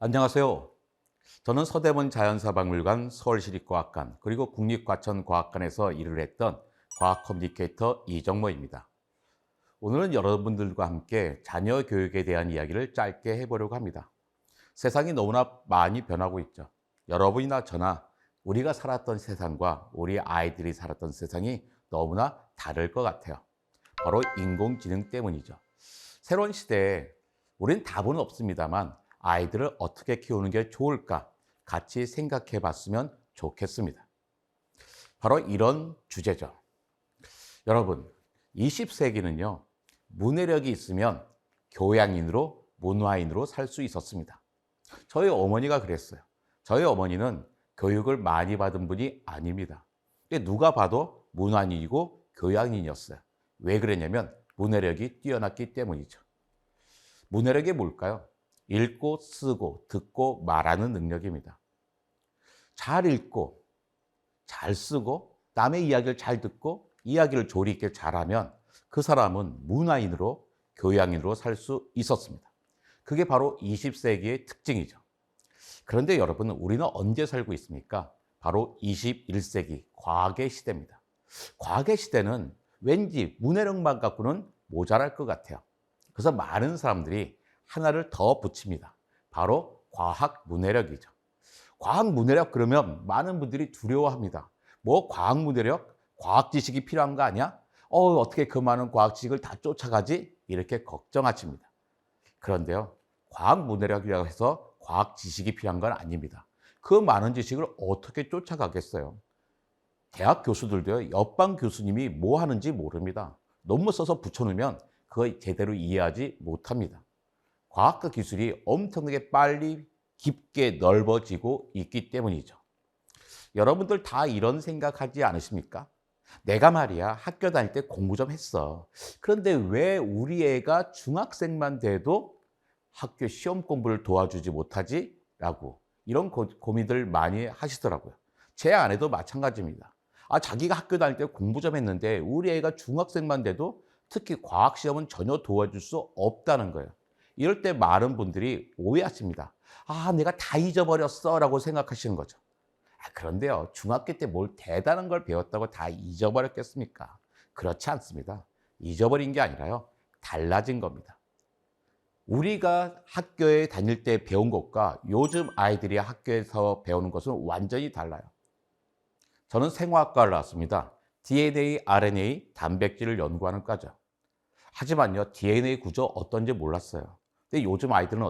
안녕하세요. 저는 서대문 자연사박물관 서울시립과학관 그리고 국립과천과학관에서 일을 했던 과학 커뮤니케이터 이정모입니다. 오늘은 여러분들과 함께 자녀 교육에 대한 이야기를 짧게 해보려고 합니다. 세상이 너무나 많이 변하고 있죠. 여러분이나 저나 우리가 살았던 세상과 우리 아이들이 살았던 세상이 너무나 다를 것 같아요. 바로 인공지능 때문이죠. 새로운 시대에 우린 답은 없습니다만 아이들을 어떻게 키우는 게 좋을까 같이 생각해 봤으면 좋겠습니다. 바로 이런 주제죠. 여러분, 20세기는요, 문해력이 있으면 교양인으로, 문화인으로 살 수 있었습니다. 저희 어머니가 그랬어요. 저희 어머니는 교육을 많이 받은 분이 아닙니다. 누가 봐도 문화인이고 교양인이었어요. 왜 그랬냐면 문해력이 뛰어났기 때문이죠. 문해력이 뭘까요? 읽고 쓰고 듣고 말하는 능력입니다. 잘 읽고 잘 쓰고 남의 이야기를 잘 듣고 이야기를 조리 있게 잘하면 그 사람은 문화인으로 교양인으로 살 수 있었습니다. 그게 바로 20세기의 특징이죠. 그런데 여러분, 우리는 언제 살고 있습니까? 바로 21세기 과학의 시대입니다. 과학의 시대는 왠지 문해력만 갖고는 모자랄 것 같아요. 그래서 많은 사람들이 하나를 더 붙입니다. 바로 과학 문해력이죠. 과학 문해력 그러면 많은 분들이 두려워합니다. 뭐 과학 문해력? 과학 지식이 필요한 거 아니야? 어떻게 그 많은 과학 지식을 다 쫓아가지? 이렇게 걱정하십니다. 그런데요, 과학 문해력이라고 해서 과학 지식이 필요한 건 아닙니다. 그 많은 지식을 어떻게 쫓아가겠어요? 대학 교수들도요, 옆방 교수님이 뭐 하는지 모릅니다. 논문 써서 붙여놓으면 그걸 제대로 이해하지 못합니다. 과학과 기술이 엄청나게 빨리 깊게 넓어지고 있기 때문이죠. 여러분들 다 이런 생각하지 않으십니까? 내가 말이야 학교 다닐 때 공부 좀 했어. 그런데 왜 우리 애가 중학생만 돼도 학교 시험 공부를 도와주지 못하지? 라고 이런 고민들 많이 하시더라고요. 제 아내도 마찬가지입니다. 자기가 학교 다닐 때 공부 좀 했는데 우리 애가 중학생만 돼도 특히 과학 시험은 전혀 도와줄 수 없다는 거예요. 이럴 때 많은 분들이 오해하십니다. 내가 다 잊어버렸어 라고 생각하시는 거죠. 그런데요, 중학교 때 뭘 대단한 걸 배웠다고 다 잊어버렸겠습니까? 그렇지 않습니다. 잊어버린 게 아니라요, 달라진 겁니다. 우리가 학교에 다닐 때 배운 것과 요즘 아이들이 학교에서 배우는 것은 완전히 달라요. 저는 생화학과를 나왔습니다. DNA, RNA, 단백질을 연구하는 과죠. 하지만요, DNA 구조 어떤지 몰랐어요. 근데 요즘 아이들은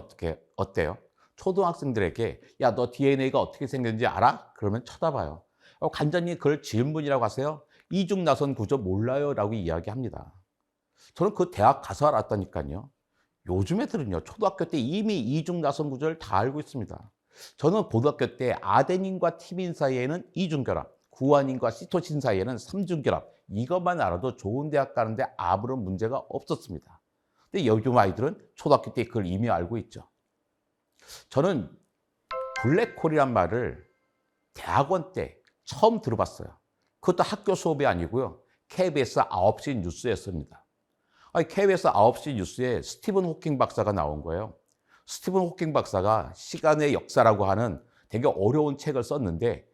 어때요? 초등학생들에게 야, 너 DNA가 어떻게 생겼는지 알아? 그러면 쳐다봐요. 간단히 그걸 질문이라고 하세요. 이중나선 구조 몰라요? 라고 이야기합니다. 저는 그 대학 가서 알았다니까요. 요즘 애들은요, 초등학교 때 이미 이중나선 구조를 다 알고 있습니다. 저는 고등학교 때 아데닌과 티민 사이에는 이중결합, 구아닌과 시토신 사이에는 삼중결합, 이것만 알아도 좋은 대학 가는데 아무런 문제가 없었습니다. 근데 요즘 아이들은 초등학교 때 그걸 이미 알고 있죠. 저는 블랙홀이란 말을 대학원 때 처음 들어봤어요. 그것도 학교 수업이 아니고요. KBS 9시 뉴스였습니다. KBS 9시 뉴스에 스티븐 호킹 박사가 나온 거예요. 스티븐 호킹 박사가 시간의 역사라고 하는 되게 어려운 책을 썼는데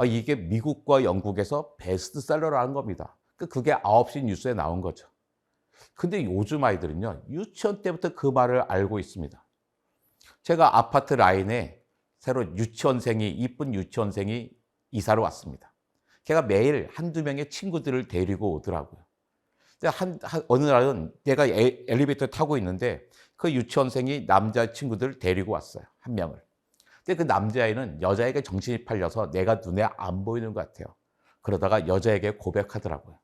이게 미국과 영국에서 베스트셀러라는 겁니다. 그게 9시 뉴스에 나온 거죠. 근데 요즘 아이들은요, 유치원 때부터 그 말을 알고 있습니다. 제가 아파트 라인에 새로 이쁜 유치원생이 이사를 왔습니다. 걔가 매일 한두 명의 친구들을 데리고 오더라고요. 어느 날은 내가 엘리베이터 타고 있는데 그 유치원생이 남자 친구들을 데리고 왔어요. 한 명을. 근데 그 남자아이는 여자에게 정신이 팔려서 내가 눈에 안 보이는 것 같아요. 그러다가 여자에게 고백하더라고요.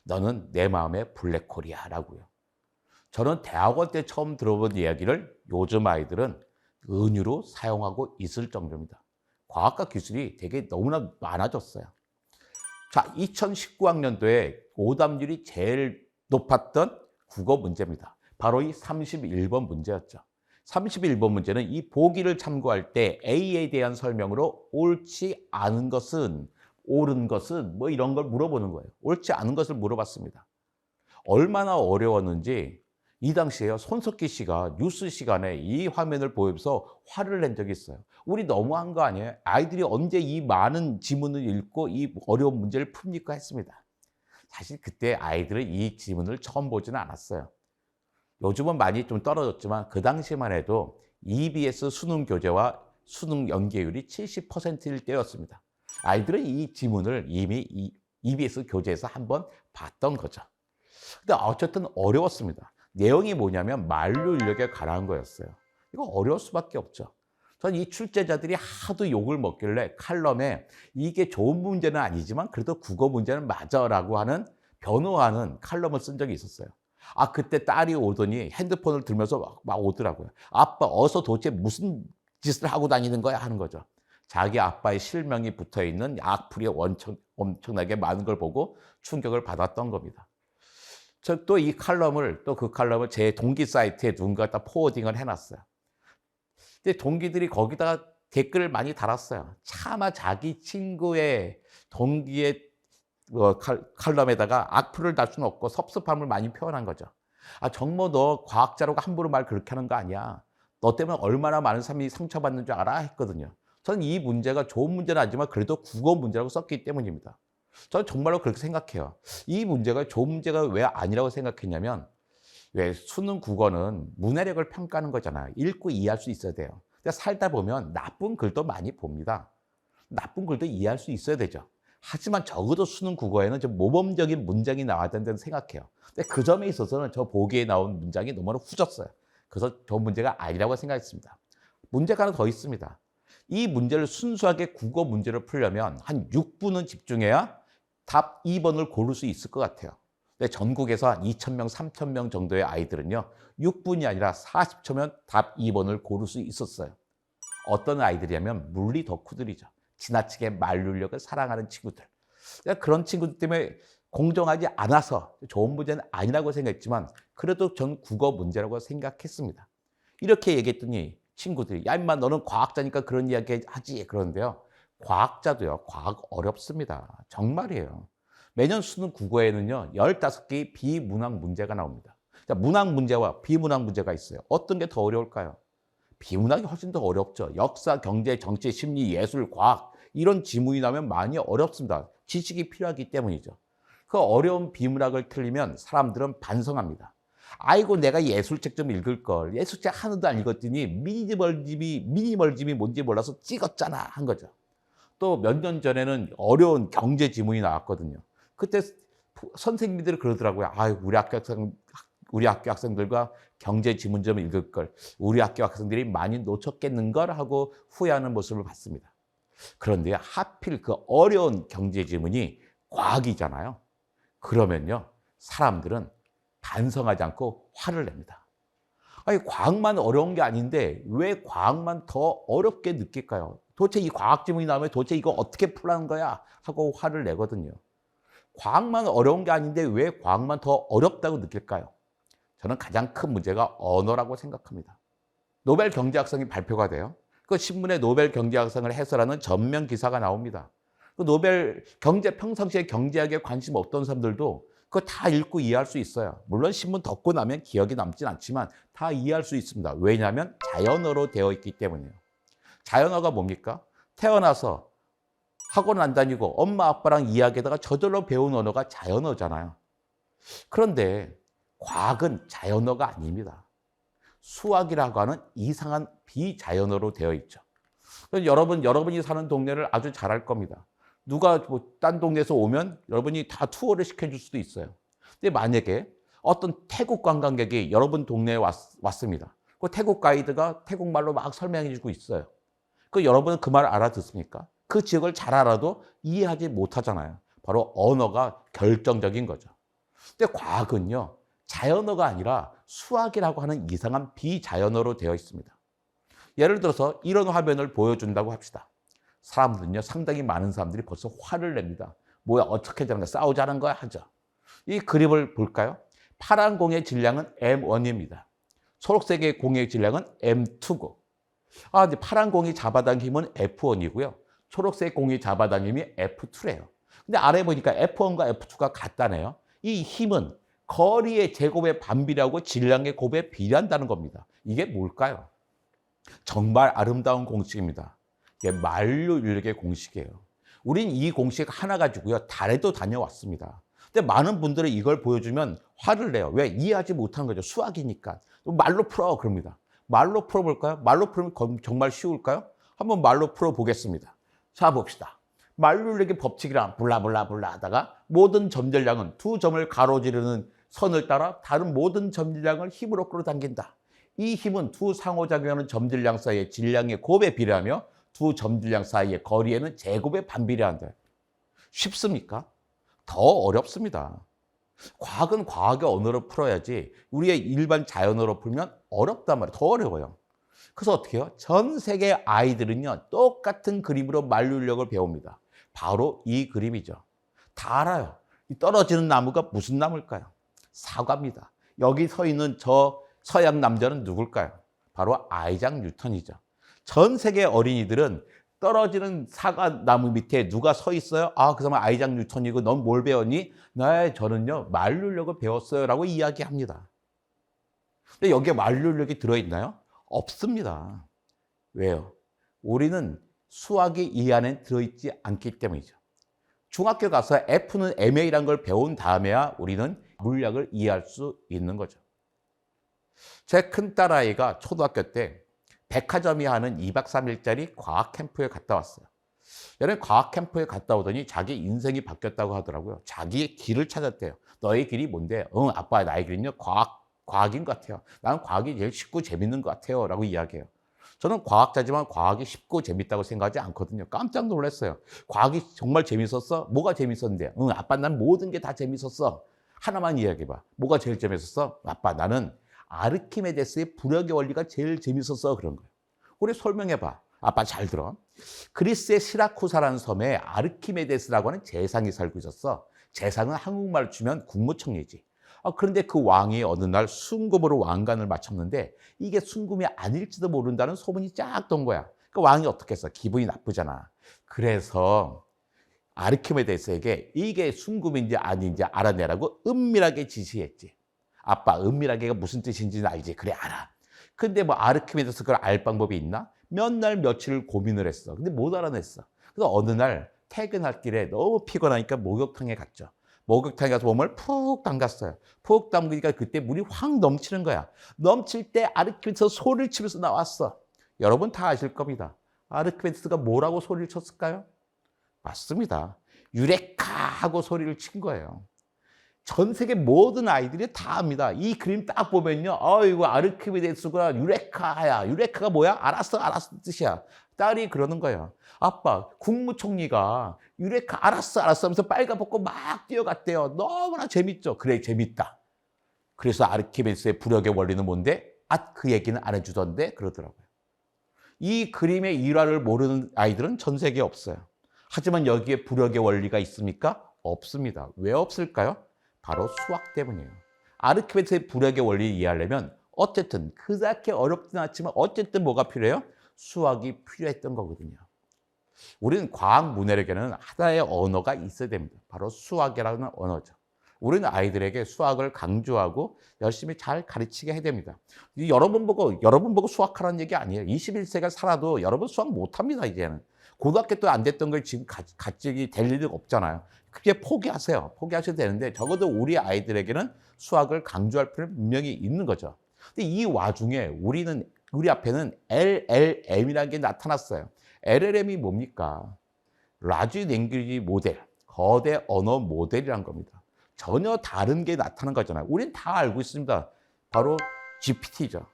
너는 내 마음의 블랙홀이야 라고요. 저는 대학원 때 처음 들어본 이야기를 요즘 아이들은 은유로 사용하고 있을 정도입니다. 과학과 기술이 되게 너무나 많아졌어요. 자, 2019학년도에 오답률이 제일 높았던 국어 문제입니다. 바로 이 31번 문제였죠. 31번 문제는 이 보기를 참고할 때 A에 대한 설명으로 옳지 않은 것은, 옳은 것은 뭐 이런 걸 물어보는 거예요. 옳지 않은 것을 물어봤습니다. 얼마나 어려웠는지 이 당시에요. 손석희 씨가 뉴스 시간에 이 화면을 보여서 화를 낸 적이 있어요. 우리 너무한 거 아니에요? 아이들이 언제 이 많은 지문을 읽고 이 어려운 문제를 풉니까? 했습니다. 사실 그때 아이들은 이 지문을 처음 보지는 않았어요. 요즘은 많이 좀 떨어졌지만 그 당시만 해도 EBS 수능 교재와 수능 연계율이 70%일 때였습니다. 아이들은 이 지문을 이미 EBS 교재에서 한번 봤던 거죠. 근데 어쨌든 어려웠습니다. 내용이 뭐냐면 만류 인력에 관한 거였어요. 이거 어려울 수밖에 없죠. 전 이 출제자들이 하도 욕을 먹길래 칼럼에 이게 좋은 문제는 아니지만 그래도 국어 문제는 맞아라고 하는 변호하는 칼럼을 쓴 적이 있었어요. 아, 그때 딸이 오더니 핸드폰을 들면서 막 오더라고요. 아빠, 어서 도대체 무슨 짓을 하고 다니는 거야? 하는 거죠. 자기 아빠의 실명이 붙어 있는 악플이 엄청나게 많은 걸 보고 충격을 받았던 겁니다. 저 또 이 칼럼을, 또 그 칼럼을 제 동기 사이트에 누군가 다 포워딩을 해놨어요. 근데 동기들이 거기다가 댓글을 많이 달았어요. 차마 자기 친구의 동기의 칼럼에다가 악플을 달 수는 없고 섭섭함을 많이 표현한 거죠. 아, 정모 너 과학자라고 함부로 말 그렇게 하는 거 아니야. 너 때문에 얼마나 많은 사람이 상처받는 줄 알아? 했거든요. 저는 이 문제가 좋은 문제는 아니지만 그래도 국어 문제라고 썼기 때문입니다. 저는 정말로 그렇게 생각해요. 이 문제가 좋은 문제가 왜 아니라고 생각했냐면, 왜 수능 국어는 문해력을 평가하는 거잖아요. 읽고 이해할 수 있어야 돼요. 근데 살다 보면 나쁜 글도 많이 봅니다. 나쁜 글도 이해할 수 있어야 되죠. 하지만 적어도 수능 국어에는 좀 모범적인 문장이 나와야 된다고 생각해요. 근데 그 점에 있어서는 저 보기에 나온 문장이 너무나 후졌어요. 그래서 저 문제가 아니라고 생각했습니다. 문제가 하나 더 있습니다. 이 문제를 순수하게 국어 문제를 풀려면 한 6분은 집중해야 답 2번을 고를 수 있을 것 같아요. 근데 전국에서 한 2,000명, 3,000명 정도의 아이들은요, 6분이 아니라 40초면 답 2번을 고를 수 있었어요. 어떤 아이들이냐면 물리 덕후들이죠. 지나치게 말률력을 사랑하는 친구들. 그런 친구들 때문에 공정하지 않아서 좋은 문제는 아니라고 생각했지만 그래도 전 국어 문제라고 생각했습니다. 이렇게 얘기했더니 친구들이 야 임마 너는 과학자니까 그런 이야기 하지 그러는데요. 과학자도요. 과학 어렵습니다. 정말이에요. 매년 수능 국어에는요. 15개의 비문학 문제가 나옵니다. 자, 문학 문제와 비문학 문제가 있어요. 어떤 게 더 어려울까요? 비문학이 훨씬 더 어렵죠. 역사, 경제, 정치, 심리, 예술, 과학 이런 지문이 나면 많이 어렵습니다. 지식이 필요하기 때문이죠. 그 어려운 비문학을 틀리면 사람들은 반성합니다. 아이고 내가 예술책 좀 읽을 걸. 예술책 하나도 안 읽었더니 미니멀즘이 뭔지 몰라서 찍었잖아 한 거죠. 또 몇 년 전에는 어려운 경제 지문이 나왔거든요. 그때 선생님들이 그러더라고요. 아유 우리 학교 학생들과 경제 지문 좀 읽을 걸. 우리 학교 학생들이 많이 놓쳤겠는걸 하고 후회하는 모습을 봤습니다. 그런데 하필 그 어려운 경제 지문이 과학이잖아요. 그러면요. 사람들은 반성하지 않고 화를 냅니다. 아니, 과학만 어려운 게 아닌데 왜 과학만 더 어렵게 느낄까요? 도대체 이 과학 지문이 나오면 도대체 이거 어떻게 풀라는 거야? 하고 화를 내거든요. 과학만 어려운 게 아닌데 왜 과학만 더 어렵다고 느낄까요? 저는 가장 큰 문제가 언어라고 생각합니다. 노벨 경제학상이 발표가 돼요. 그 신문에 노벨 경제학상을 해설하는 전면 기사가 나옵니다. 그 노벨 평상시에 경제학에 관심 없던 사람들도 그거 다 읽고 이해할 수 있어요. 물론 신문 덮고 나면 기억이 남진 않지만 다 이해할 수 있습니다. 왜냐하면 자연어로 되어 있기 때문이에요. 자연어가 뭡니까? 태어나서 학원 안 다니고 엄마 아빠랑 이야기하다가 저절로 배운 언어가 자연어잖아요. 그런데 과학은 자연어가 아닙니다. 수학이라고 하는 이상한 비자연어로 되어 있죠. 여러분이 사는 동네를 아주 잘 알 겁니다. 누가 딴 동네에서 오면 여러분이 다 투어를 시켜줄 수도 있어요. 근데 만약에 어떤 태국 관광객이 여러분 동네에 왔습니다. 그 태국 가이드가 태국말로 막 설명해 주고 있어요. 여러분은 그 말 알아듣습니까? 그 지역을 잘 알아도 이해하지 못하잖아요. 바로 언어가 결정적인 거죠. 근데 과학은요, 자연어가 아니라 수학이라고 하는 이상한 비자연어로 되어 있습니다. 예를 들어서 이런 화면을 보여준다고 합시다. 사람들은요, 상당히 많은 사람들이 벌써 화를 냅니다. 뭐야, 어떻게 되는 거야? 싸우자는 거야? 하죠. 이 그림을 볼까요? 파란 공의 질량은 M1입니다. 초록색의 공의 질량은 M2고. 근데 파란 공이 잡아당김은 F1이고요. 초록색 공이 잡아당김이 F2래요. 근데 아래 보니까 F1과 F2가 같다네요. 이 힘은 거리의 제곱의 반비례하고 질량의 곱에 비례한다는 겁니다. 이게 뭘까요? 정말 아름다운 공식입니다. 이게 만류 인력의 공식이에요. 우린 이 공식 하나 가지고요, 달에도 다녀왔습니다. 근데 많은 분들이 이걸 보여주면 화를 내요. 왜? 이해하지 못한 거죠. 수학이니까. 말로 풀어 그럽니다. 말로 풀어볼까요? 말로 풀면 정말 쉬울까요? 한번 말로 풀어보겠습니다. 자, 봅시다. 만류 인력의 법칙이랑 블라블라블라 하다가 모든 점들량은 두 점을 가로지르는 선을 따라 다른 모든 점들량을 힘으로 끌어당긴다. 이 힘은 두 상호작용하는 점들량 사이의 질량의 곱에 비례하며 두 점들량 사이의 거리에는 제곱에 반비례한다. 쉽습니까? 더 어렵습니다. 과학은 과학의 언어로 풀어야지 우리의 일반 자연어로 풀면 어렵단 말이에요. 더 어려워요. 그래서 어떻게 해요? 전 세계 아이들은요, 똑같은 그림으로 만류 인력을 배웁니다. 바로 이 그림이죠. 다 알아요. 이 떨어지는 나무가 무슨 나무일까요? 사과입니다. 여기 서 있는 저 서양 남자는 누굴까요? 바로 아이작 뉴턴이죠. 전 세계 어린이들은 떨어지는 사과나무 밑에 누가 서 있어요? 아, 그 사람 아이작 뉴턴이고 넌 뭘 배웠니? 네, 저는요, 만류 인력을 배웠어요 라고 이야기합니다. 근데 여기에 만류 인력이 들어있나요? 없습니다. 왜요? 우리는 수학이 이 안에 들어있지 않기 때문이죠. 중학교 가서 F는 MA라는 걸 배운 다음에야 우리는 물리학을 이해할 수 있는 거죠. 제 큰딸아이가 초등학교 때 백화점이 하는 2박 3일짜리 과학 캠프에 갔다 왔어요. 얘는 과학 캠프에 갔다 오더니 자기 인생이 바뀌었다고 하더라고요. 자기의 길을 찾았대요. 너의 길이 뭔데? 아빠, 나의 길은요, 과학인 것 같아요. 나는 과학이 제일 쉽고 재밌는 것 같아요. 라고 이야기해요. 저는 과학자지만 과학이 쉽고 재밌다고 생각하지 않거든요. 깜짝 놀랐어요. 과학이 정말 재밌었어? 뭐가 재밌었는데? 아빠, 난 모든 게 다 재밌었어. 하나만 이야기해봐. 뭐가 제일 재밌었어? 아빠, 나는 아르키메데스의 부력의 원리가 제일 재밌었어. 그런 거예요. 우리 설명해봐. 아빠 잘 들어. 그리스의 시라쿠사라는 섬에 아르키메데스라고 하는 재상이 살고 있었어. 재상은 한국말로 치면 국무총리지. 그런데 그 왕이 어느 날 순금으로 왕관을 맞췄는데 이게 순금이 아닐지도 모른다는 소문이 쫙 돈 거야. 그 왕이 어떻게 했어? 기분이 나쁘잖아. 그래서 아르키메데스에게 이게 순금인지 아닌지 알아내라고 은밀하게 지시했지. 아빠, 은밀하게가 무슨 뜻인지는 알지? 그래, 알아. 근데 뭐 아르키메데스 그걸 알 방법이 있나? 몇 날 며칠을 고민을 했어. 근데 못 알아냈어. 그래서 어느 날 퇴근할 길에 너무 피곤하니까 목욕탕에 갔죠. 목욕탕에 가서 몸을 푹 담갔어요. 푹 담그니까 그때 물이 확 넘치는 거야. 넘칠 때 아르키메데스가 소리를 치면서 나왔어. 여러분 다 아실 겁니다. 아르키메데스가 뭐라고 소리를 쳤을까요? 맞습니다. 유레카 하고 소리를 친 거예요. 전 세계 모든 아이들이 다 압니다. 이 그림 딱 보면요. 이거 아르키메데스가 유레카야. 유레카가 뭐야? 알았어, 알았어 뜻이야. 딸이 그러는 거예요. 아빠, 국무총리가 유레카 알았어, 알았어 하면서 빨가벗고 막 뛰어갔대요. 너무나 재밌죠? 그래, 재밌다. 그래서 아르키메데스의 부력의 원리는 뭔데? 그 얘기는 안 해주던데? 그러더라고요. 이 그림의 일화를 모르는 아이들은 전 세계에 없어요. 하지만 여기에 부력의 원리가 있습니까? 없습니다. 왜 없을까요? 바로 수학 때문이에요. 아르키메데스의 부력의 원리를 이해하려면 어쨌든 그렇게 어렵진 않지만 어쨌든 뭐가 필요해요? 수학이 필요했던 거거든요. 우리는 과학 문해력에는 하나의 언어가 있어야 됩니다. 바로 수학이라는 언어죠. 우리는 아이들에게 수학을 강조하고 열심히 잘 가르치게 해야 됩니다. 여러분 보고 수학하라는 얘기 아니에요. 21세기가 살아도 여러분 수학 못합니다, 이제는. 고등학교 때 안 됐던 걸 지금 갑자기 될 일이 없잖아요. 그게 포기하세요. 포기하셔도 되는데 적어도 우리 아이들에게는 수학을 강조할 필요는 분명히 있는 거죠. 근데 이 와중에 우리 앞에는 LLM이라는 게 나타났어요. LLM이 뭡니까? 라지 랭귀지 모델, 거대 언어 모델이란 겁니다. 전혀 다른 게 나타난 거잖아요. 우린 다 알고 있습니다. 바로 GPT죠.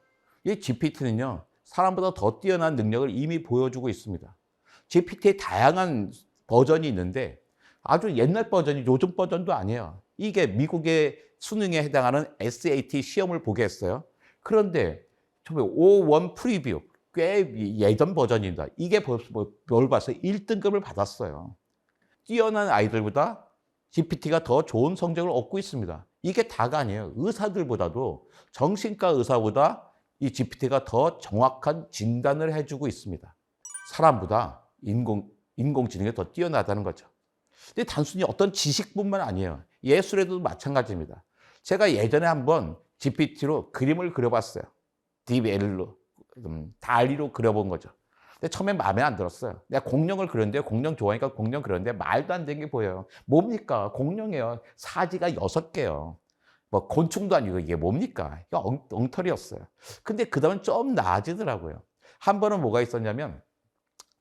이 GPT는요, 사람보다 더 뛰어난 능력을 이미 보여주고 있습니다. GPT의 다양한 버전이 있는데 아주 옛날 버전이 요즘 버전도 아니에요. 이게 미국의 수능에 해당하는 SAT 시험을 보게 했어요. 그런데 O1 프리뷰, 꽤 예전 버전입니다. 이게 뭘 봤어요? 1등급을 받았어요. 뛰어난 아이들보다 GPT가 더 좋은 성적을 얻고 있습니다. 이게 다가 아니에요. 의사들보다도 정신과 의사보다 이 GPT가 더 정확한 진단을 해주고 있습니다. 사람보다 인공지능이 더 뛰어나다는 거죠. 근데 단순히 어떤 지식뿐만 아니에요. 예술에도 마찬가지입니다. 제가 예전에 한번 GPT로 그림을 그려봤어요. DL로, 달리로 그려본 거죠. 근데 처음엔 마음에 안 들었어요. 내가 공룡을 그렸는데 공룡 좋아하니까 공룡 그렸는데 말도 안 되는 게 보여요. 뭡니까? 공룡이에요. 사지가 6개요. 뭐 곤충도 아니고 이게 뭡니까? 이게 엉터리였어요. 근데 그 다음은 좀 나아지더라고요. 한 번은 뭐가 있었냐면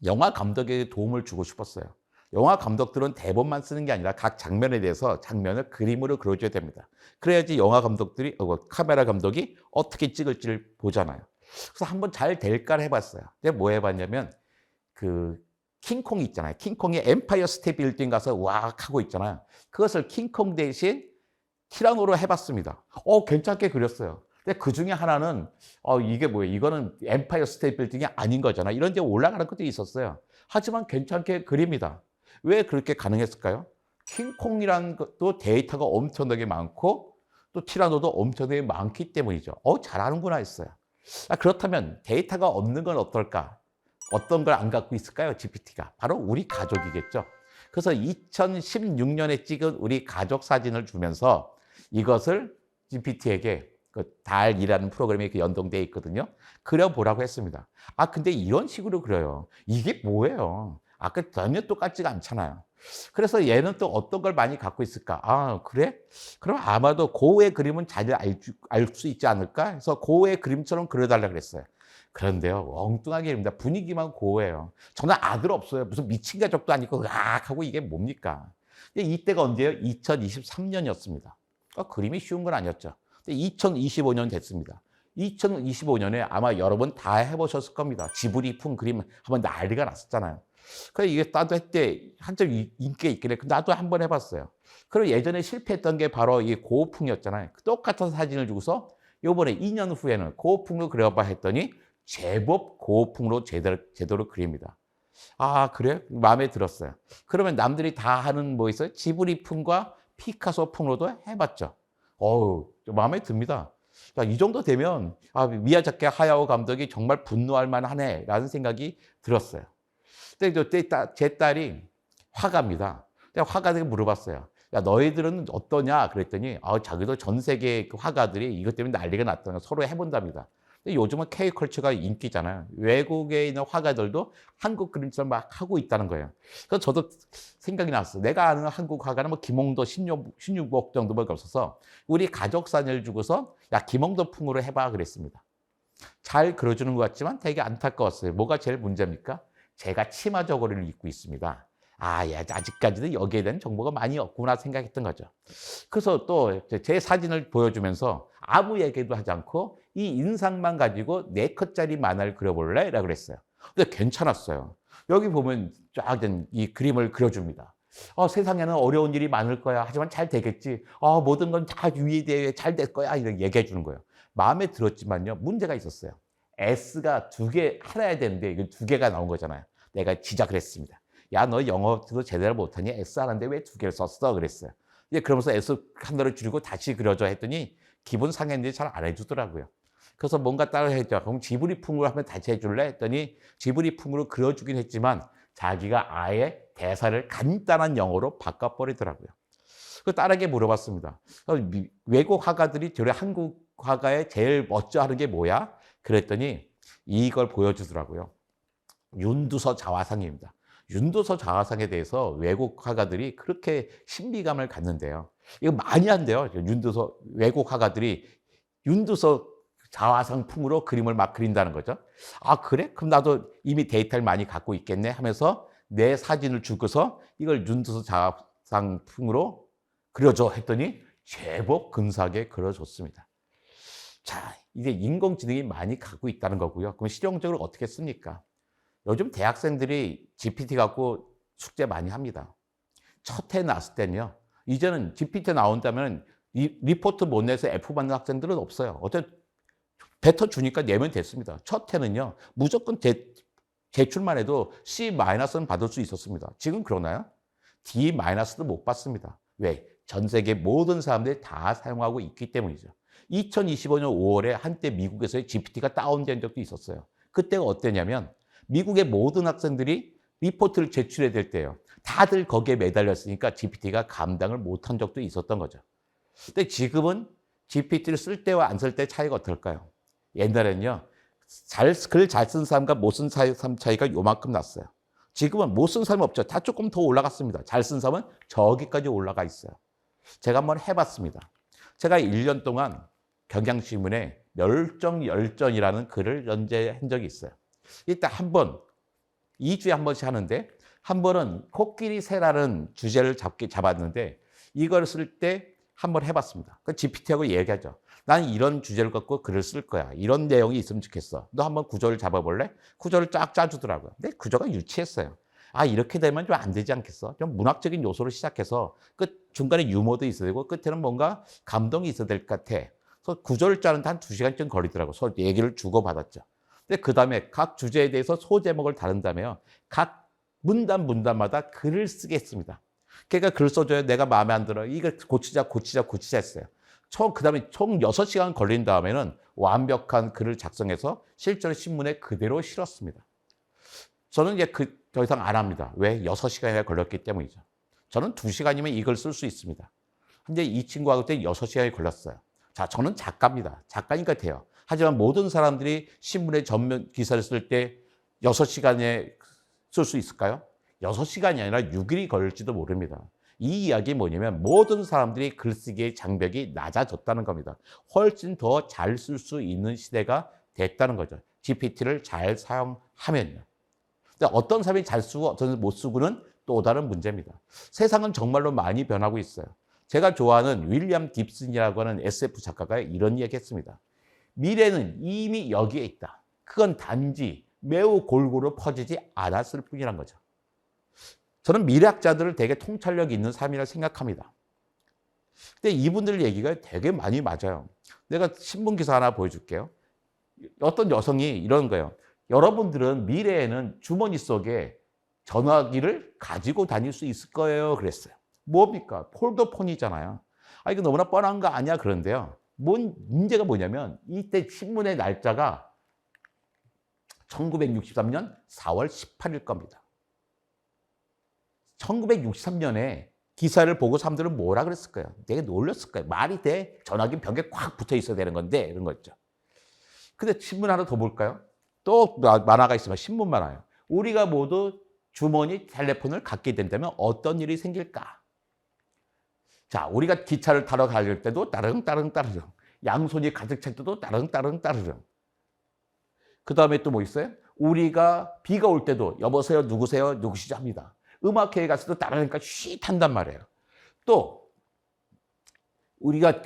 영화 감독에게 도움을 주고 싶었어요. 영화 감독들은 대본만 쓰는 게 아니라 각 장면에 대해서 장면을 그림으로 그려줘야 됩니다. 그래야지 영화 감독들이, 카메라 감독이 어떻게 찍을지를 보잖아요. 그래서 한번 잘 될까 해봤어요. 근데 뭐 해봤냐면 그 킹콩 있잖아요. 킹콩이 엠파이어 스테이트 빌딩 가서 와악 하고 있잖아요. 그것을 킹콩 대신 티라노로 해봤습니다. 괜찮게 그렸어요. 근데 그 중에 하나는 이게 뭐예요? 이거는 엠파이어 스테이트 빌딩이 아닌 거잖아. 이런 데 올라가는 것들이 있었어요. 하지만 괜찮게 그립니다. 왜 그렇게 가능했을까요? 킹콩이라는 것도 데이터가 엄청나게 많고 또 티라노도 엄청나게 많기 때문이죠. 잘하는구나 했어요. 그렇다면 데이터가 없는 건 어떨까? 어떤 걸 안 갖고 있을까요? GPT가. 바로 우리 가족이겠죠. 그래서 2016년에 찍은 우리 가족 사진을 주면서 이것을 GPT에게 그 달이라는 프로그램에 연동되어 있거든요. 그려보라고 했습니다. 근데 이런 식으로 그려요. 이게 뭐예요? 아까 전혀 똑같지가 않잖아요. 그래서 얘는 또 어떤 걸 많이 갖고 있을까? 그래? 그럼 아마도 고우의 그림은 잘 알 수 있지 않을까? 해서 고우의 그림처럼 그려달라고 그랬어요. 그런데요, 엉뚱하게 그립니다. 분위기만 고우해요. 저는 아들 없어요. 무슨 미친 가족도 아니고, 하고 이게 뭡니까? 이때가 언제예요? 2023년이었습니다. 그림이 쉬운 건 아니었죠. 2025년 됐습니다. 2025년에 아마 여러분 다 해보셨을 겁니다. 지브리 품 그림 한번 난리가 났었잖아요. 그래서 이게 나도 했대 한참 인기가 있길래 나도 한번 해봤어요. 그리고 예전에 실패했던 게 바로 이 고우풍이었잖아요. 똑같은 사진을 주고서 요번에 2년 후에는 고우풍으로 그려봐 했더니 제법 고우풍으로 제대로 그립니다. 그래? 마음에 들었어요. 그러면 남들이 다 하는 뭐 있어요? 지브리 풍과 피카소 풍으로도 해봤죠. 마음에 듭니다. 이 정도 되면 미야자키 하야오 감독이 정말 분노할 만하네 라는 생각이 들었어요. 근데 제 딸이 화가입니다. 화가들에게 물어봤어요. 야, 너희들은 어떠냐? 그랬더니 자기도 전 세계 그 화가들이 이것 때문에 난리가 났다는 거 서로 해본답니다. 근데 요즘은 K컬처가 인기잖아요. 외국에 있는 화가들도 한국 그림처럼 막 하고 있다는 거예요. 그래서 저도 생각이 났어요. 내가 아는 한국 화가는 뭐 김홍도, 신유복 정도밖에 없어서 우리 가족 사진을 주고서 야, 김홍도 풍으로 해봐 그랬습니다. 잘 그려주는 것 같지만 되게 안타까웠어요. 뭐가 제일 문제입니까? 제가 치마 저고리를 입고 있습니다. 아직까지도 여기에 대한 정보가 많이 없구나 생각했던 거죠. 그래서 또 제 사진을 보여주면서 아무 얘기도 하지 않고 이 인상만 가지고 4컷짜리 만화를 그려볼래? 라고 그랬어요. 근데 괜찮았어요. 여기 보면 쫙 이 그림을 그려줍니다. 세상에는 어려운 일이 많을 거야. 하지만 잘 되겠지. 모든 건 다 유의되어 잘 될 거야. 이렇게 얘기해 주는 거예요. 마음에 들었지만요. 문제가 있었어요. S가 2개 하나야 되는데 이게 2개가 나온 거잖아요. 내가 지적을 했습니다. 야, 너 영어도 제대로 못하니 S 하는데 왜 2개를 썼어? 그랬어요. 그러면서 S 하나를 줄이고 다시 그려줘 했더니 기분 상했는데 잘 안 해주더라고요. 그래서 뭔가 따로 해줘. 그럼 지브리풍으로 하면 다시 해줄래? 했더니 지브리풍으로 그려주긴 했지만 자기가 아예 대사를 간단한 영어로 바꿔버리더라고요. 그 딸에게 물어봤습니다. 외국 화가들이 저래 한국 화가의 제일 멋져 하는 게 뭐야? 그랬더니 이걸 보여주더라고요. 윤두서 자화상입니다. 윤두서 자화상에 대해서 외국 화가들이 그렇게 신비감을 갖는데요. 이거 많이 한대요. 외국 화가들이 윤두서 자화상풍으로 그림을 막 그린다는 거죠. 그래? 그럼 나도 이미 데이터를 많이 갖고 있겠네 하면서 내 사진을 주고서 이걸 윤두서 자화상풍으로 그려줘 했더니 제법 근사하게 그려줬습니다. 자, 이제 인공지능이 많이 갖고 있다는 거고요. 그럼 실용적으로 어떻게 씁니까? 요즘 대학생들이 GPT 갖고 숙제 많이 합니다. 첫 해 나왔을 때는요. 이제는 GPT 나온다면 리포트 못 내서 F 받는 학생들은 없어요. 어차피 뱉어주니까 내면 됐습니다. 첫 해는요. 무조건 제출만 해도 C-는 받을 수 있었습니다. 지금 그러나요? D-도 못 받습니다. 왜? 전 세계 모든 사람들이 다 사용하고 있기 때문이죠. 2025년 5월에 한때 미국에서의 GPT가 다운된 적도 있었어요. 그때가 어땠냐면 미국의 모든 학생들이 리포트를 제출해야 될 때예요. 다들 거기에 매달렸으니까 GPT가 감당을 못한 적도 있었던 거죠. 근데 지금은 GPT를 쓸 때와 안 쓸 때 차이가 어떨까요? 옛날에는요, 글 잘 쓴 사람과 못 쓴 사람 차이가 요만큼 났어요. 지금은 못 쓴 사람이 없죠. 다 조금 더 올라갔습니다. 잘 쓴 사람은 저기까지 올라가 있어요. 제가 한번 해봤습니다. 제가 1년 동안 경향신문에 멸정열전이라는 글을 연재한 적이 있어요. 일단 한 번, 2주에 한 번씩 하는데, 한 번은 코끼리 새라는 주제를 잡았는데, 이걸 쓸 때 한 번 해봤습니다. 그 GPT하고 얘기하죠. 난 이런 주제를 갖고 글을 쓸 거야. 이런 내용이 있으면 좋겠어. 너 한번 구조를 잡아볼래? 구조를 쫙 짜주더라고요. 근데 구조가 유치했어요. 아, 이렇게 되면 좀 안 되지 않겠어? 좀 문학적인 요소로 시작해서 중간에 유머도 있어야 되고 끝에는 뭔가 감동이 있어야 될 것 같아. 그래서 구조를 짜는데 한 2시간쯤 걸리더라고요. 서로 얘기를 주고받았죠. 근데 그 다음에 각 주제에 대해서 소제목을 다룬 다음에요. 각 문단마다 글을 쓰겠습니다. 그러니까 글 써줘요. 내가 마음에 안 들어. 이걸 고치자 했어요. 그 다음에 총 6시간 걸린 다음에는 완벽한 글을 작성해서 실제로 신문에 그대로 실었습니다. 저는 이제 더 이상 안 합니다. 왜? 6시간이나 걸렸기 때문이죠. 저는 2시간이면 이걸 쓸 수 있습니다. 근데 이 친구하고 그때 6시간이 걸렸어요. 자, 저는 작가입니다. 작가니까 돼요. 하지만 모든 사람들이 신문에 전면 기사를 쓸 때 6시간에 쓸 수 있을까요? 6시간이 아니라 6일이 걸릴지도 모릅니다. 이 이야기 뭐냐면 모든 사람들이 글쓰기의 장벽이 낮아졌다는 겁니다. 훨씬 더 잘 쓸 수 있는 시대가 됐다는 거죠. GPT를 잘 사용하면요. 근데 어떤 사람이 잘 쓰고 어떤 사람이 못 쓰고는 또 다른 문제입니다. 세상은 정말로 많이 변하고 있어요. 제가 좋아하는 윌리엄 깁슨이라고 하는 SF 작가가 이런 이야기 했습니다. 미래는 이미 여기에 있다. 그건 단지 매우 골고루 퍼지지 않았을 뿐이란 거죠. 저는 미래학자들을 되게 통찰력 있는 사람이라고 생각합니다. 근데 이분들 얘기가 되게 많이 맞아요. 내가 신문 기사 하나 보여줄게요. 어떤 여성이 이런 거예요. 여러분들은 미래에는 주머니 속에 전화기를 가지고 다닐 수 있을 거예요. 그랬어요. 뭡니까? 폴더폰이잖아요. 아, 이거 너무나 뻔한 거 아니야? 그런데요. 문제가 뭐냐면 이때 신문의 날짜가 1963년 4월 18일 겁니다. 1963년에 기사를 보고 사람들은 뭐라 그랬을 거예요? 되게 놀랐을 거예요. 말이 돼? 전화기 벽에 꽉 붙어 있어야 되는 건데 이런 거 있죠. 근데 신문 하나 더 볼까요? 또 만화가 있으면 신문 만화요. 우리가 모두 주머니 텔레폰을 갖게 된다면 어떤 일이 생길까? 자, 우리가 기차를 타러 갈 때도 따릉따릉. 양손이 가득 찰 때도 따릉. 그 다음에 또 뭐 있어요? 우리가 비가 올 때도 여보세요, 누구세요, 누구시죠 합니다. 음악회에 갔을 때 따르니까 쉿 한단 말이에요. 또 우리가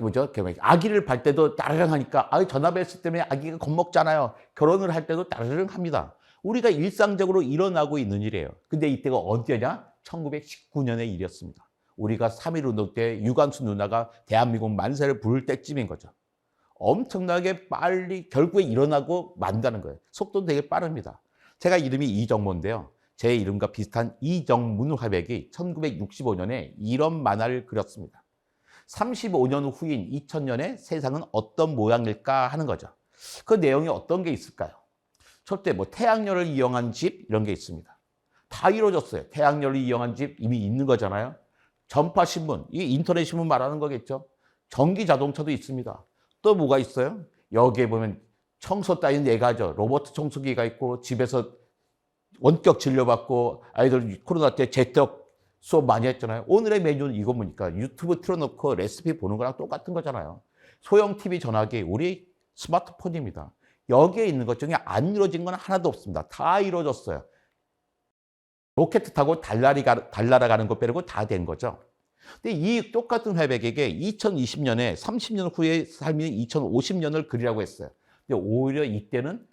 아기를 발 때도 따르릉 하니까 전화벨 때문에 아기가 겁먹잖아요. 결혼을 할 때도 따르릉 합니다. 우리가 일상적으로 일어나고 있는 일이에요. 근데 이때가 언제냐? 1919년의 일이었습니다. 우리가 3.1운동 때 유관순 누나가 대한민국 만세를 부를 때쯤인 거죠. 엄청나게 빨리 결국에 일어나고 만다는 거예요. 속도도 되게 빠릅니다. 제가 이름이 이정모인데요. 제 이름과 비슷한 이정문 화백이 1965년에 이런 만화를 그렸습니다. 35년 후인 2000년에 세상은 어떤 모양일까 하는 거죠. 그 내용이 어떤 게 있을까요? 첫째, 태양열을 이용한 집 이런 게 있습니다. 다 이루어졌어요. 태양열을 이용한 집 이미 있는 거잖아요. 전파신문, 이 인터넷 신문 말하는 거겠죠. 전기 자동차도 있습니다. 또 뭐가 있어요? 여기에 보면 청소 따위는 4가지죠. 로봇 청소기가 있고 집에서 원격 진료받고 아이들 코로나 때 재택 수업 많이 했잖아요. 오늘의 메뉴는 이거 보니까 유튜브 틀어놓고 레시피 보는 거랑 똑같은 거잖아요. 소형 TV 전화기, 우리 스마트폰입니다. 여기에 있는 것 중에 안 이루어진 건 하나도 없습니다. 다 이루어졌어요. 로켓 타고 달나라 가는 거 빼고 다 된 거죠. 근데 이 똑같은 회백에게 2020년에 30년 후의 삶이 2050년을 그리라고 했어요. 근데 오히려 이때는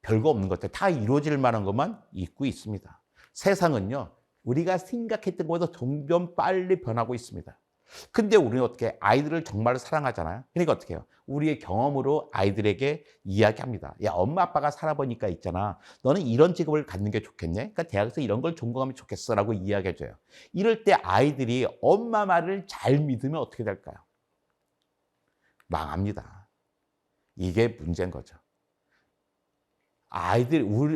별거 없는 것들 다 이루어질 만한 것만 있고 있습니다. 세상은요, 우리가 생각했던 것보다 점점 빨리 변하고 있습니다. 근데 우리는 어떻게 아이들을 정말 사랑하잖아요. 그러니까 어떻게 해요? 우리의 경험으로 아이들에게 이야기합니다. 야, 엄마 아빠가 살아보니까 있잖아. 너는 이런 직업을 갖는 게 좋겠네. 그러니까 대학에서 이런 걸 전공하면 좋겠어 라고 이야기해줘요. 이럴 때 아이들이 엄마 말을 잘 믿으면 어떻게 될까요? 망합니다. 이게 문제인 거죠.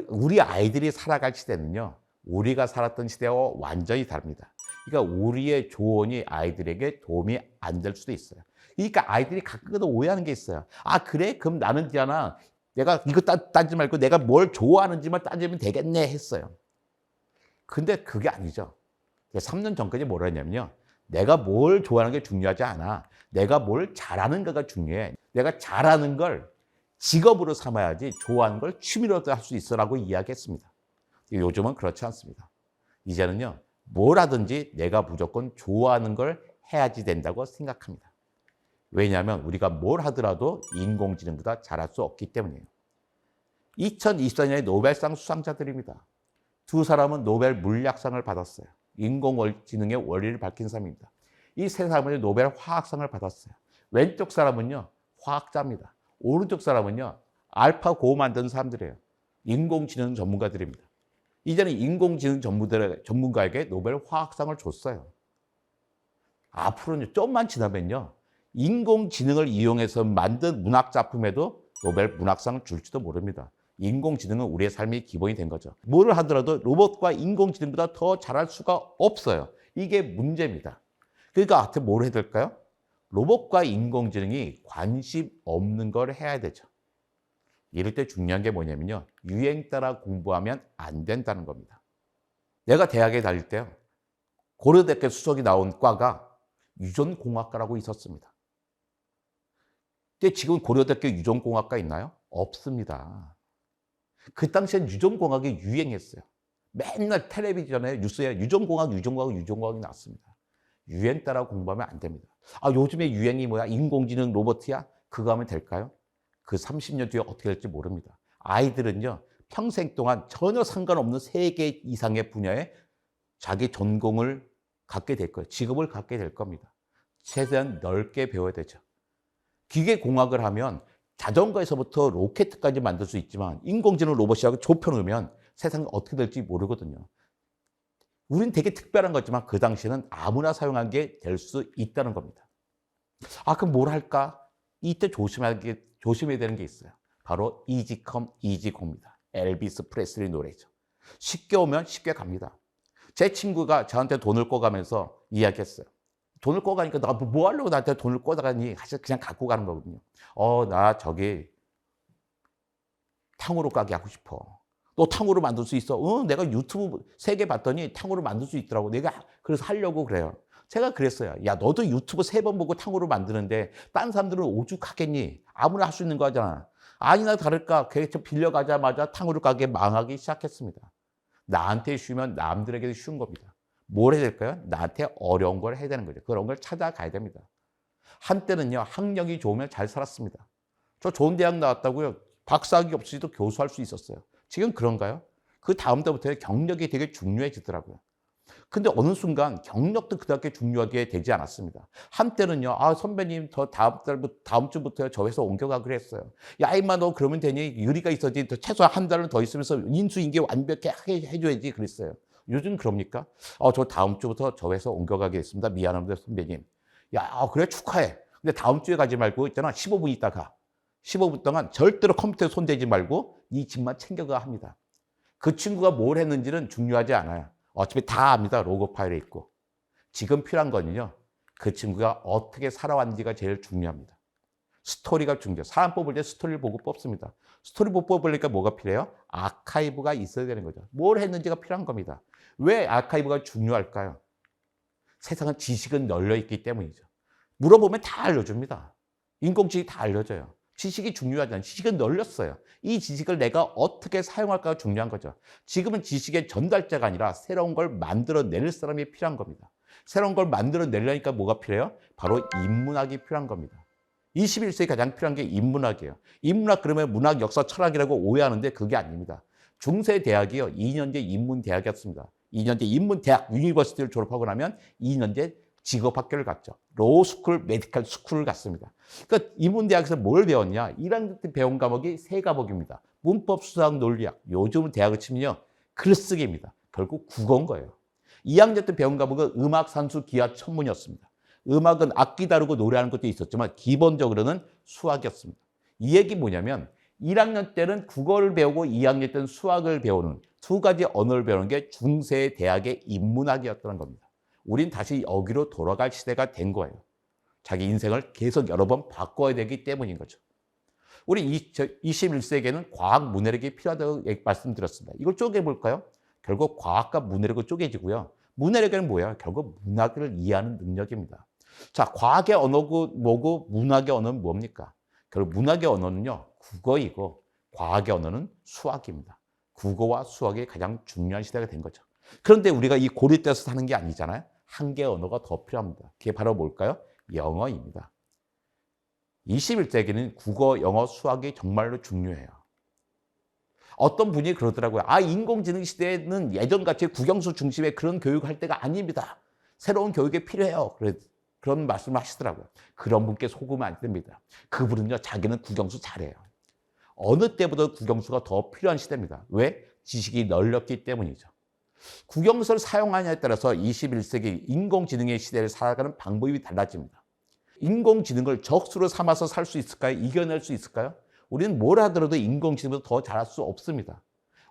우리 아이들이 살아갈 시대는요, 우리가 살았던 시대와 완전히 다릅니다. 그러니까 우리의 조언이 아이들에게 도움이 안 될 수도 있어요. 그러니까 아이들이 가끔가다 오해하는 게 있어요. "아 그래? 그럼 나는 있잖아. 내가 이거 따지지 말고 내가 뭘 좋아하는지만 따지면 되겠네." 했어요. 근데 그게 아니죠. 3년 전까지 뭐라 했냐면요. "내가 뭘 좋아하는 게 중요하지 않아. 내가 뭘 잘하는가가 중요해. 내가 잘하는 걸 직업으로 삼아야지 좋아하는 걸 취미로도 할 수 있어."라고 이야기했습니다. 요즘은 그렇지 않습니다. 이제는요. 뭘 하든지 내가 무조건 좋아하는 걸 해야지 된다고 생각합니다. 왜냐하면 우리가 뭘 하더라도 인공지능보다 잘할 수 없기 때문이에요. 2024년에 노벨상 수상자들입니다. 두 사람은 노벨 물리학상을 받았어요. 인공지능의 원리를 밝힌 사람입니다. 이 세 사람은 노벨 화학상을 받았어요. 왼쪽 사람은요, 화학자입니다. 오른쪽 사람은요, 알파고 만든 사람들이에요. 인공지능 전문가들입니다. 이제는 인공지능 전문가에게 노벨 화학상을 줬어요. 앞으로는 좀만 지나면요, 인공지능을 이용해서 만든 문학작품에도 노벨 문학상을 줄지도 모릅니다. 인공지능은 우리의 삶의 기본이 된 거죠. 뭘 하더라도 로봇과 인공지능보다 더 잘할 수가 없어요. 이게 문제입니다. 그러니까 하여튼 뭘 해야 될까요? 로봇과 인공지능이 관심 없는 걸 해야 되죠. 이럴 때 중요한 게 뭐냐면요. 유행 따라 공부하면 안 된다는 겁니다. 내가 대학에 다닐 때요. 고려대학교 수석이 나온 과가 유전공학과라고 있었습니다. 근데 지금 고려대학교 유전공학과 있나요? 없습니다. 그 당시엔 유전공학이 유행했어요. 맨날 텔레비전에 뉴스에 유전공학이 나왔습니다. 유행 따라 공부하면 안 됩니다. 아, 요즘에 유행이 뭐야? 인공지능 로봇이야? 그거 하면 될까요? 그 30년 뒤에 어떻게 될지 모릅니다. 아이들은요, 평생 동안 전혀 상관없는 3개 이상의 분야에 자기 전공을 갖게 될 거예요. 직업을 갖게 될 겁니다. 최대한 넓게 배워야 되죠. 기계공학을 하면 자전거에서부터 로켓까지 만들 수 있지만 인공지능 로봇이라고 좁혀놓으면 세상이 어떻게 될지 모르거든요. 우린 되게 특별한 거지만 그 당시에는 아무나 사용한 게 될 수 있다는 겁니다. 아, 그럼 뭘 할까? 이때 조심해야 되는 게 있어요. 바로 이지컴 이지고입니다. 엘비스 프레슬리 노래죠. 쉽게 오면 쉽게 갑니다. 제 친구가 저한테 돈을 꿔가면서 이야기했어요. 돈을 꿔가니까 나 뭐 하려고 나한테 돈을 꿔가니? 사실 그냥 갖고 가는 거거든요. 나 저기 탕후루 가게 하고 싶어. 너 탕후루 만들 수 있어? 내가 유튜브 3개 봤더니 탕후루 만들 수 있더라고. 내가 그래서 하려고 그래요. 제가 그랬어요. 야, 너도 유튜브 3번 보고 탕후루 만드는데 딴 사람들은 오죽하겠니? 아무나 할 수 있는 거잖아. 아니나 다를까 계획서 빌려가자마자 탕후루 가게 망하기 시작했습니다. 나한테 쉬우면 남들에게도 쉬운 겁니다. 뭘 해야 될까요? 나한테 어려운 걸 해야 되는 거죠. 그런 걸 찾아가야 됩니다. 한때는요, 학력이 좋으면 잘 살았습니다. 저 좋은 대학 나왔다고요. 박사학위 없이도 교수할 수 있었어요. 지금 그런가요? 그 다음 때부터 경력이 되게 중요해지더라고요. 근데 어느 순간 경력도 그렇게 중요하게 되지 않았습니다. 한때는요, 선배님, 저 다음 주부터 저 회사 옮겨가 그랬어요. 야, 임마, 너 그러면 되니? 유리가 있어야지. 최소한 한 달은 더 있으면서 인수인계 완벽하게 해줘야지. 그랬어요. 요즘 그럽니까? 저 다음 주부터 저 회사 옮겨가게 됐습니다. 미안합니다, 선배님. 야, 그래, 축하해. 근데 다음 주에 가지 말고 있잖아. 15분 있다 가. 15분 동안 절대로 컴퓨터에 손대지 말고 이 집만 챙겨가 합니다. 그 친구가 뭘 했는지는 중요하지 않아요. 어차피 다 압니다. 로고 파일에 있고. 지금 필요한 거는요. 그 친구가 어떻게 살아왔는지가 제일 중요합니다. 스토리가 중요해요. 사람 뽑을 때 스토리를 보고 뽑습니다. 스토리 못 뽑으니까 뭐가 필요해요? 아카이브가 있어야 되는 거죠. 뭘 했는지가 필요한 겁니다. 왜 아카이브가 중요할까요? 세상은 지식은 널려있기 때문이죠. 물어보면 다 알려줍니다. 인공지능이 다 알려줘요. 지식이 중요하잖아요. 지식은 널렸어요. 이 지식을 내가 어떻게 사용할까가 중요한 거죠. 지금은 지식의 전달자가 아니라 새로운 걸 만들어낼 사람이 필요한 겁니다. 새로운 걸 만들어내려니까 뭐가 필요해요? 바로 인문학이 필요한 겁니다. 21세기 가장 필요한 게 인문학이에요. 인문학 그러면 문학, 역사, 철학이라고 오해하는데 그게 아닙니다. 중세 대학이요. 2년제 인문대학이었습니다. 2년제 인문대학, 유니버시티를 졸업하고 나면 2년제 직업학교를 갔죠. 로스쿨, 메디컬 스쿨을 갔습니다. 그러니까 인문대학에서 뭘 배웠냐? 1학년 때 배운 과목이 3과목입니다. 문법, 수학, 논리학. 요즘 대학을 치면요. 글쓰기입니다. 결국 국어인 거예요. 2학년 때 배운 과목은 음악, 산수, 기하, 천문이었습니다. 음악은 악기 다루고 노래하는 것도 있었지만 기본적으로는 수학이었습니다. 이 얘기 뭐냐면 1학년 때는 국어를 배우고 2학년 때는 수학을 배우는 두 가지 언어를 배우는 게 중세 대학의 인문학이었다는 겁니다. 우린 다시 여기로 돌아갈 시대가 된 거예요. 자기 인생을 계속 여러 번 바꿔야 되기 때문인 거죠. 우리 21세기에는 과학 문해력이 필요하다고 말씀드렸습니다. 이걸 쪼개볼까요? 결국 과학과 문해력은 쪼개지고요. 문해력은 뭐예요? 결국 문학을 이해하는 능력입니다. 자, 과학의 언어고 뭐고 문학의 언어는 뭡니까? 결국 문학의 언어는요, 국어이고 과학의 언어는 수학입니다. 국어와 수학이 가장 중요한 시대가 된 거죠. 그런데 우리가 이 고립돼서 사는 게 아니잖아요. 한 개의 언어가 더 필요합니다. 그게 바로 뭘까요? 영어입니다. 21세기는 국어, 영어, 수학이 정말로 중요해요. 어떤 분이 그러더라고요. 인공지능 시대에는 예전같이 국영수 중심의 그런 교육을 할 때가 아닙니다. 새로운 교육이 필요해요. 그런 말씀을 하시더라고요. 그런 분께 속으면 안 됩니다. 그분은요, 자기는 국영수 잘해요. 어느 때보다 국영수가 더 필요한 시대입니다. 왜? 지식이 널렸기 때문이죠. 국영수를 사용하냐에 따라서 21세기 인공지능의 시대를 살아가는 방법이 달라집니다. 인공지능을 적수로 삼아서 살 수 있을까요? 이겨낼 수 있을까요? 우리는 뭘 하더라도 인공지능보다 더 잘할 수 없습니다.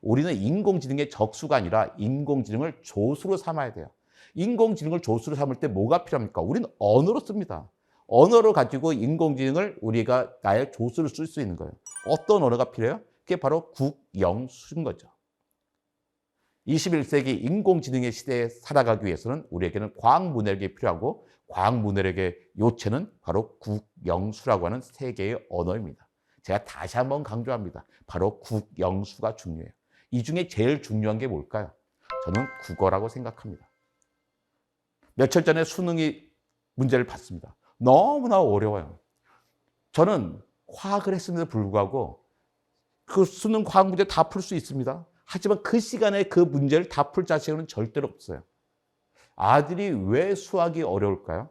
우리는 인공지능의 적수가 아니라 인공지능을 조수로 삼아야 돼요. 인공지능을 조수로 삼을 때 뭐가 필요합니까? 우리는 언어로 씁니다. 언어를 가지고 인공지능을 우리가 나의 조수를 쓸 수 있는 거예요. 어떤 언어가 필요해요? 그게 바로 국영수인 거죠. 21세기 인공지능의 시대에 살아가기 위해서는 우리에게는 과학문해력이 필요하고 과학문해력의 요체는 바로 국영수라고 하는 세 개의 언어입니다. 제가 다시 한번 강조합니다. 바로 국영수가 중요해요. 이 중에 제일 중요한 게 뭘까요? 저는 국어라고 생각합니다. 며칠 전에 수능이 문제를 봤습니다. 너무나 어려워요. 저는 화학을 했음에도 불구하고 그 수능 과학 문제 다 풀 수 있습니다. 하지만 그 시간에 그 문제를 다 풀 자신은 절대로 없어요. 아들이 왜 수학이 어려울까요?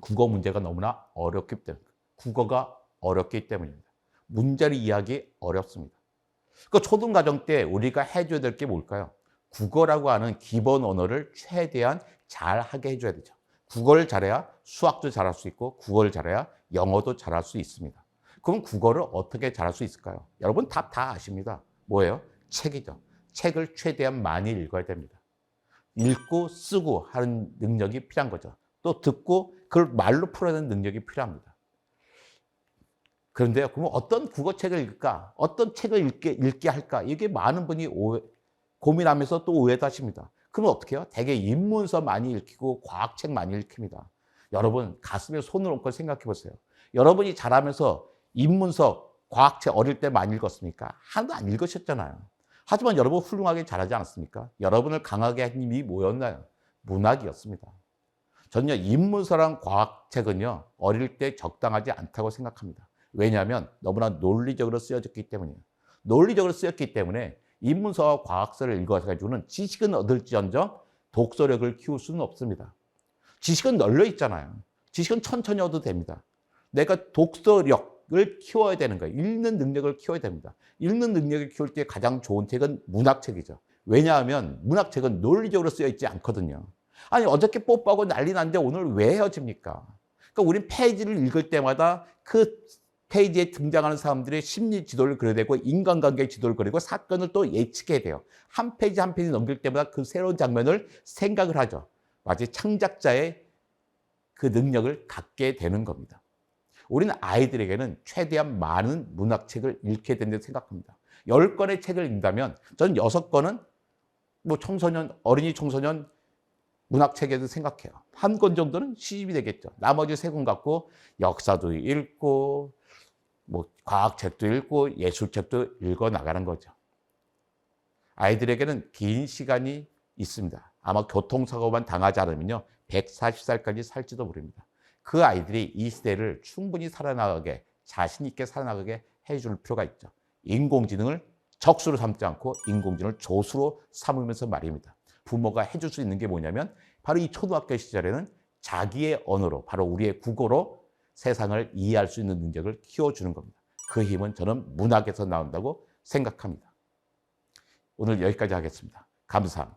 국어 문제가 너무나 어렵기 때문에, 국어가 어렵기 때문입니다. 문제를 이해하기 어렵습니다. 그 초등과정 때 우리가 해줘야 될 게 뭘까요? 국어라고 하는 기본 언어를 최대한 잘하게 해줘야 되죠. 국어를 잘해야 수학도 잘할 수 있고 국어를 잘해야 영어도 잘할 수 있습니다. 그럼 국어를 어떻게 잘할 수 있을까요? 여러분 답 다 아십니다. 뭐예요? 책이죠. 책을 최대한 많이 읽어야 됩니다. 읽고 쓰고 하는 능력이 필요한 거죠. 또 듣고 그걸 말로 풀어내는 능력이 필요합니다. 그런데요, 그럼 어떤 국어책을 읽을까? 어떤 책을 읽게 할까? 이게 많은 분이 고민하면서 또 오해도 하십니다. 그럼 어떻게 해요? 대개 인문서 많이 읽히고 과학책 많이 읽힙니다. 여러분 가슴에 손을 얹고 생각해 보세요. 여러분이 자라면서 인문서, 과학책 어릴 때 많이 읽었습니까? 하나도 안 읽으셨잖아요. 하지만 여러분 훌륭하게 잘하지 않았습니까? 여러분을 강하게 한 힘이 뭐였나요? 문학이었습니다. 저는요, 인문서랑 과학책은요, 어릴 때 적당하지 않다고 생각합니다. 왜냐하면 너무나 논리적으로 쓰여졌기 때문이에요. 논리적으로 쓰였기 때문에 인문서와 과학서를 읽어가지고는 지식은 얻을지언정 독서력을 키울 수는 없습니다. 지식은 널려 있잖아요. 지식은 천천히 얻어도 됩니다. 내가 독서력을 키워야 되는 거예요. 읽는 능력을 키워야 됩니다. 읽는 능력을 키울 때 가장 좋은 책은 문학책이죠. 왜냐하면 문학책은 논리적으로 쓰여 있지 않거든요. 아니 어저께 뽀뽀하고 난리 났는데 오늘 왜 헤어집니까? 그러니까 우린 페이지를 읽을 때마다 그 페이지에 등장하는 사람들의 심리 지도를 그려야 되고 인간관계 지도를 그리고 사건을 또 예측해야 돼요. 한 페이지 한 페이지 넘길 때마다 그 새로운 장면을 생각을 하죠. 마치 창작자의 그 능력을 갖게 되는 겁니다. 우리는 아이들에게는 최대한 많은 문학책을 읽게 된다고 생각합니다. 10권의 책을 읽는다면 저는 6권은 뭐 어린이 청소년 문학책에도 생각해요. 한 권 정도는 시집이 되겠죠. 나머지 3권 갖고 역사도 읽고 뭐 과학책도 읽고 예술책도 읽어 나가는 거죠. 아이들에게는 긴 시간이 있습니다. 아마 교통사고만 당하지 않으면요 140살까지 살지도 모릅니다. 그 아이들이 이 시대를 충분히 살아나가게, 자신 있게 살아나가게 해줄 필요가 있죠. 인공지능을 적수로 삼지 않고 인공지능을 조수로 삼으면서 말입니다. 부모가 해줄 수 있는 게 뭐냐면 바로 이 초등학교 시절에는 자기의 언어로, 바로 우리의 국어로 세상을 이해할 수 있는 능력을 키워주는 겁니다. 그 힘은 저는 문학에서 나온다고 생각합니다. 오늘 여기까지 하겠습니다. 감사합니다.